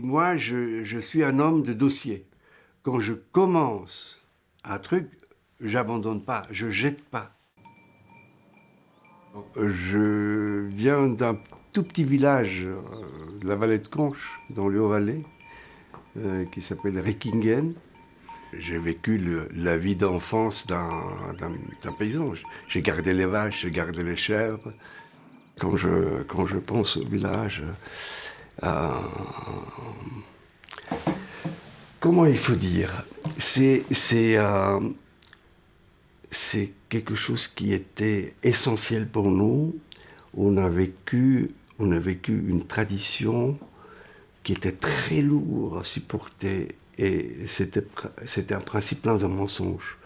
Moi, je suis un homme de dossier. Quand je commence un truc, j'abandonne pas, je jette pas. Je viens d'un tout petit village de la vallée de Conches, dans le Haut-Valais, qui s'appelle Reckingen. J'ai vécu la vie d'enfance d'un paysan. J'ai gardé les vaches, j'ai gardé les chèvres. Quand je pense au village, euh, comment il faut dire, c'est quelque chose qui était essentiel pour nous. On a vécu une tradition qui était très lourde à supporter et c'était un principe plein de mensonges.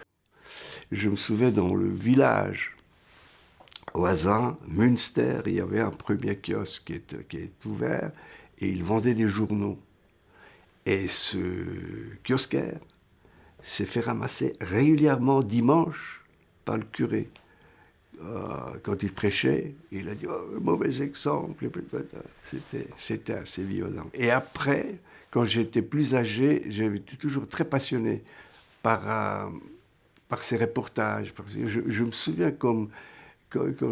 Je me souviens dans le village voisin, Münster, il y avait un premier kiosque qui est ouvert et il vendait des journaux. Et ce kiosquaire s'est fait ramasser régulièrement dimanche par le curé. Quand il prêchait, il a dit oh, mauvais exemple. C'était assez violent. Et après, quand j'étais plus âgé, j'étais toujours très passionné par ces reportages. Je me souviens quand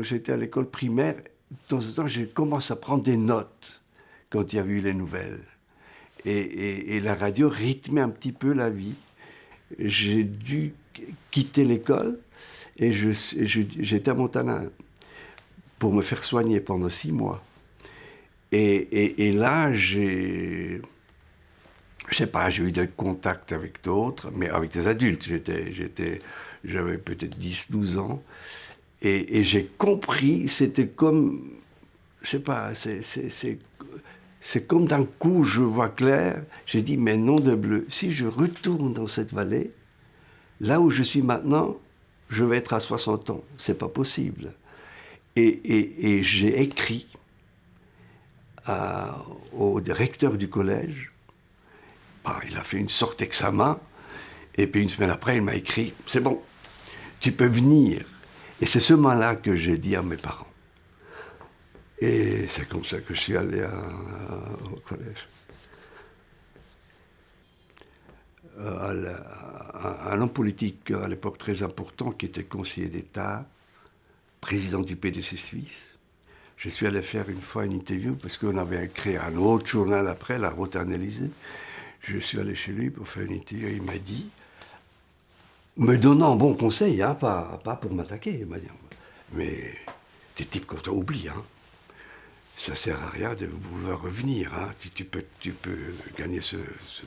j'étais à l'école primaire, de temps en temps, j'ai commencé à prendre des notes quand il y avait eu les nouvelles. Et la radio rythmait un petit peu la vie. J'ai dû quitter l'école et j'étais à Montana pour me faire soigner pendant 6 mois. Et là, je sais pas, j'ai eu des contacts avec d'autres, mais avec des adultes. J'avais peut-être 10, 12 ans. Et j'ai compris, c'était comme, je sais pas, c'est comme d'un coup, je vois clair. J'ai dit, mais nom de bleu, si je retourne dans cette vallée, là où je suis maintenant, je vais être à 60 ans. C'est pas possible. Et j'ai écrit au directeur du collège. Bah, il a fait une sorte d'examen. Et puis une semaine après, il m'a écrit, c'est bon, tu peux venir. Et c'est ce moment-là que j'ai dit à mes parents. Et c'est comme ça que je suis allé au collège. Un homme politique à l'époque très important qui était conseiller d'État, président du PDC suisse. Je suis allé faire une fois une interview parce qu'on avait créé un autre journal après, La Route analysée. Je suis allé chez lui pour faire une interview et il m'a dit, me donnant un bon conseil, hein, pas pour m'attaquer, il m'a dit, mais des types comme toi oublient, hein. Ça sert à rien de vouloir revenir. Hein. Tu peux gagner ce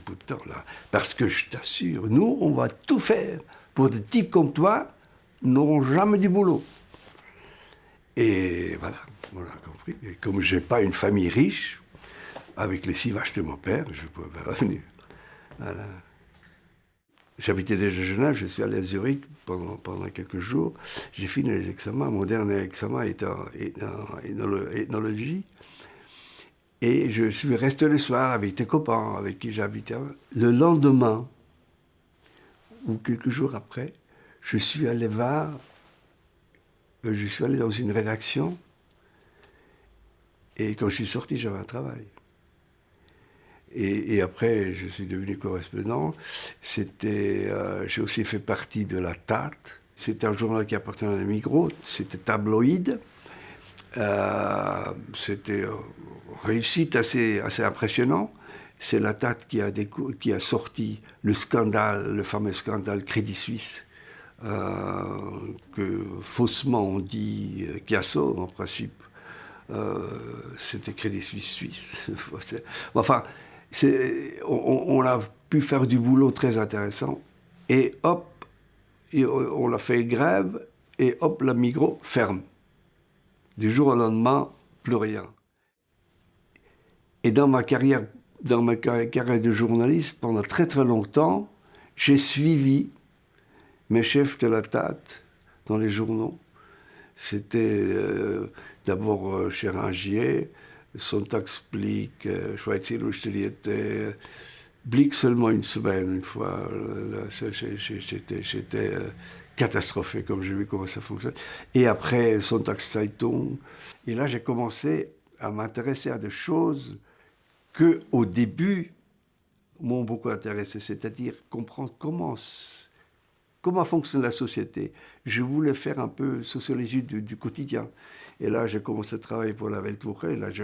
bout de temps-là. Parce que je t'assure, nous, on va tout faire pour des types comme toi n'auront jamais du boulot. Et voilà, on a compris. Et comme je n'ai pas une famille riche, avec les 6 vaches de mon père, je ne pouvais pas revenir. Voilà. J'habitais déjà à Genève, je suis allé à Zurich pendant quelques jours. J'ai fini les examens. Mon dernier examen était en ethnologie. Et je suis resté le soir avec des copains avec qui j'habitais. Le lendemain, ou quelques jours après, je suis allé dans une rédaction. Et quand je suis sorti, j'avais un travail. Et après, je suis devenu correspondant. J'ai aussi fait partie de la TAT. C'était un journal qui appartenait à Migros. C'était tabloïd. C'était réussite assez impressionnant. C'est la TAT qui a sorti le fameux scandale Crédit Suisse, que faussement on dit Chiasso, en principe. C'était Crédit Suisse. Enfin, on a pu faire du boulot très intéressant. Et hop, on a fait grève, et hop, la Migros ferme. Du jour au lendemain, plus rien. Et dans ma carrière de journaliste, pendant très très longtemps, j'ai suivi mes chefs de la TAT dans les journaux. C'était d'abord Scherangier, Sonntagsblick, Schweizer Illustrierte, Blick seulement une semaine, une fois. J'étais catastrophé comme j'ai vu comment ça fonctionne. Et après Sonntagszeitung. Et là, j'ai commencé à m'intéresser à des choses que au début m'ont beaucoup intéressé, c'est-à-dire comprendre comment fonctionne la société. Je voulais faire un peu sociologie du quotidien. Et là, j'ai commencé à travailler pour la Weltwoche. Là, je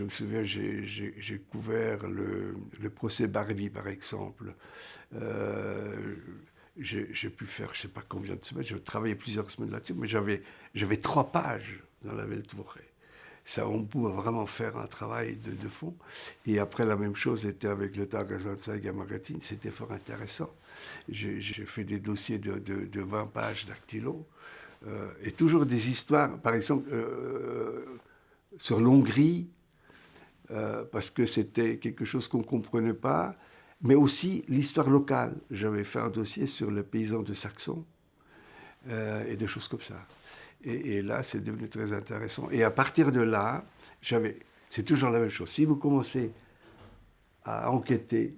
me souviens, j'ai couvert le procès Barbie, par exemple. J'ai pu faire, je ne sais pas combien de semaines, j'ai travaillé plusieurs semaines là-dessus, mais j'avais 3 pages dans la Weltwoche. Ça, on pouvait vraiment faire un travail de fond. Et après, la même chose était avec le Tagesanzeiger Magazine. C'était fort intéressant. J'ai fait des dossiers de 20 pages dactylo. Et toujours des histoires, par exemple, sur l'Hongrie, parce que c'était quelque chose qu'on ne comprenait pas, mais aussi l'histoire locale. J'avais fait un dossier sur les paysans de Saxon et des choses comme ça. Et là, c'est devenu très intéressant. Et à partir de là, c'est toujours la même chose. Si vous commencez à enquêter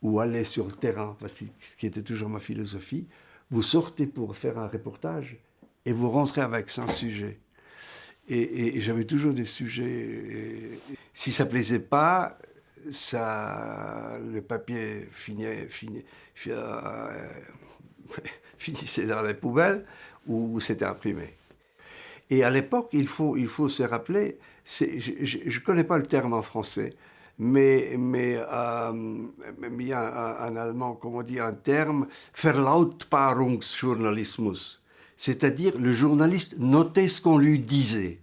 ou aller sur le terrain, ce qui était toujours ma philosophie, vous sortez pour faire un reportage et vous rentrez avec un sujet. Et j'avais toujours des sujets. Si ça ne plaisait pas, le papier finissait dans les poubelles ou c'était imprimé. Et à l'époque, il faut se rappeler, je ne connais pas le terme en français, mais il y a un allemand, comment dire, un terme, Verlautbarungsjournalismus, c'est-à-dire le journaliste notait ce qu'on lui disait.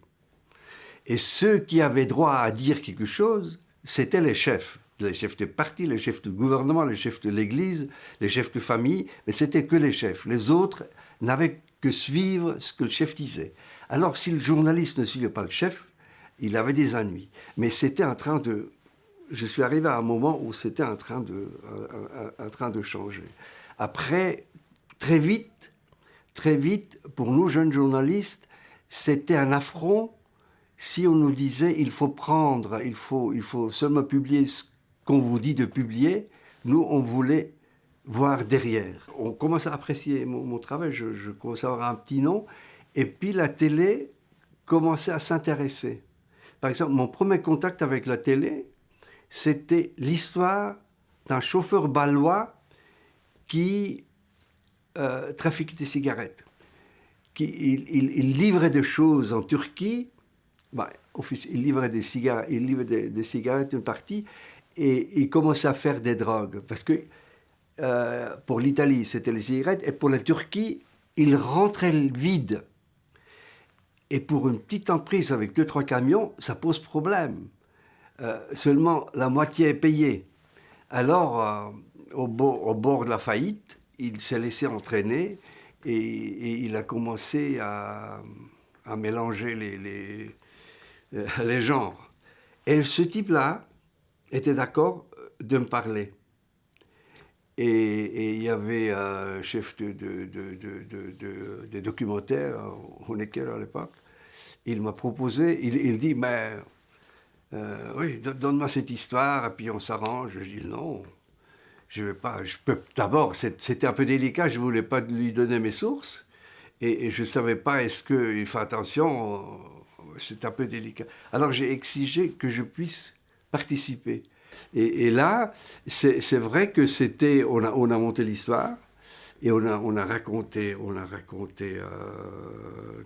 Et ceux qui avaient droit à dire quelque chose, c'était les chefs de parti, les chefs du gouvernement, les chefs de l'église, les chefs de famille, mais c'était que les chefs. Les autres n'avaient que suivre ce que le chef disait. Alors, si le journaliste ne suivait pas le chef, il avait des ennuis. Mais c'était en train de... Je suis arrivé à un moment où c'était en train de changer. Après, très vite, pour nous jeunes journalistes, c'était un affront si on nous disait il faut seulement publier ce qu'on vous dit de publier. Nous, on voulait voir derrière. On commence à apprécier mon travail, je commence à avoir un petit nom. Et puis la télé commençait à s'intéresser. Par exemple, mon premier contact avec la télé, c'était l'histoire d'un chauffeur bâlois qui trafiquait des cigarettes. Il livrait des choses en Turquie, il livrait des cigarettes une partie, et il commençait à faire des drogues. Parce que pour l'Italie, c'était les cigarettes, et pour la Turquie, il rentrait vide. Et pour une petite emprise avec 2-3 camions, ça pose problème. Seulement la moitié est payée. Alors, au bord de la faillite, il s'est laissé entraîner et il a commencé à mélanger les genres. Et ce type-là était d'accord de me parler. Et il y avait un chef des documentaires, Honecker à l'époque. Il m'a proposé, il dit, mais oui, donne-moi cette histoire, et puis on s'arrange. Je dis non, je vais pas. D'abord, c'était un peu délicat, je voulais pas lui donner mes sources, et je savais pas est-ce qu'il fait attention. C'est un peu délicat. Alors j'ai exigé que je puisse participer. Et là, c'est vrai que on a monté l'histoire et on a raconté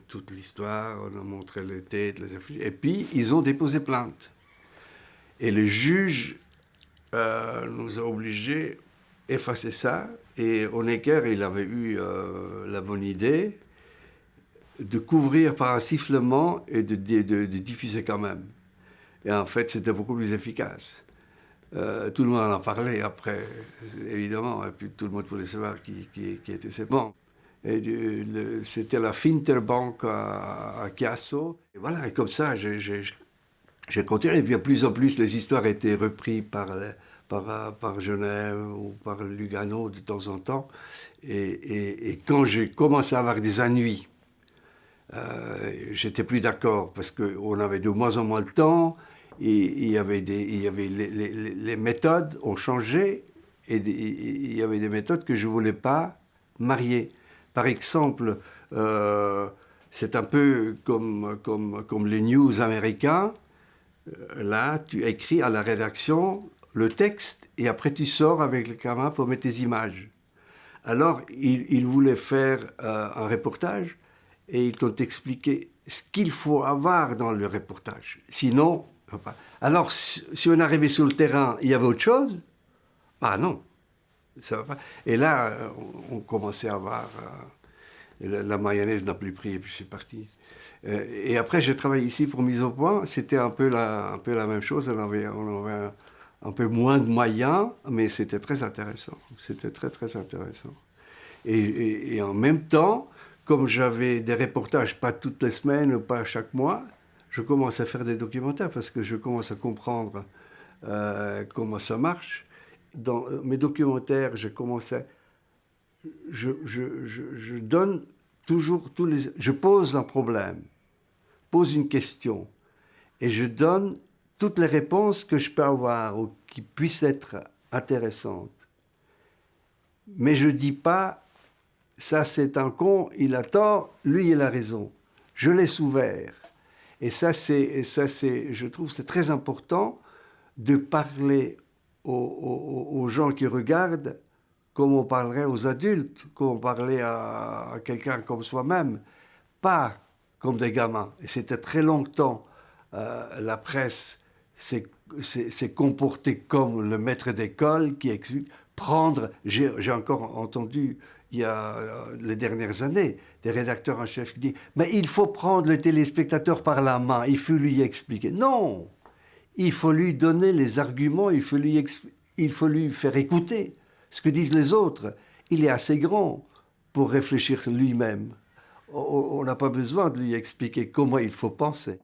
toute l'histoire, on a montré les têtes, les affiches, et puis ils ont déposé plainte. Et le juge nous a obligés d'effacer ça, et Honecker, il avait eu la bonne idée de couvrir par un sifflement et de diffuser quand même. Et en fait, c'était beaucoup plus efficace. Tout le monde en a parlé après, évidemment, et puis tout le monde voulait savoir qui était ce bon. C'était la Finterbank à Chiasso. Et voilà, et comme ça, j'ai continué. Et puis, de plus en plus, les histoires étaient reprises par Genève ou par Lugano de temps en temps. Et quand j'ai commencé à avoir des ennuis, j'étais plus d'accord parce qu'on avait de moins en moins de temps. Et il y avait les méthodes ont changé et il y avait des méthodes que je ne voulais pas marier. Par exemple, c'est un peu comme les news américains. Là, tu écris à la rédaction le texte et après tu sors avec le caméra pour mettre tes images. Alors, ils voulaient faire un reportage et ils t'ont expliqué ce qu'il faut avoir dans le reportage. Sinon, alors, si on arrivait sur le terrain, il y avait autre chose? Ah non, ça va pas. Et là, on commençait à avoir... la mayonnaise n'a plus pris et puis c'est parti. Et après, j'ai travaillé ici pour Mise au Point. C'était un peu la même chose. On avait un peu moins de moyens, mais c'était très intéressant. C'était très, très intéressant. Et en même temps, comme j'avais des reportages, pas toutes les semaines, pas chaque mois, je commence à faire des documentaires parce que je commence à comprendre comment ça marche. Dans mes documentaires, je donne toujours je pose un problème, pose une question, et je donne toutes les réponses que je peux avoir ou qui puissent être intéressantes. Mais je dis pas, ça c'est un con, il a tort, lui il a raison. Je laisse ouvert. Et ça c'est, je trouve, c'est très important de parler aux gens qui regardent comme on parlerait aux adultes, comme on parlait à quelqu'un comme soi-même, pas comme des gamins. Et c'était très longtemps, la presse s'est comportée comme le maître d'école qui explique prendre, j'ai encore entendu il y a les dernières années, des rédacteurs en chef qui disent mais il faut prendre le téléspectateur par la main, il faut lui expliquer. Non, il faut lui donner les arguments, il faut lui faire écouter ce que disent les autres. Il est assez grand pour réfléchir lui-même. On n'a pas besoin de lui expliquer comment il faut penser.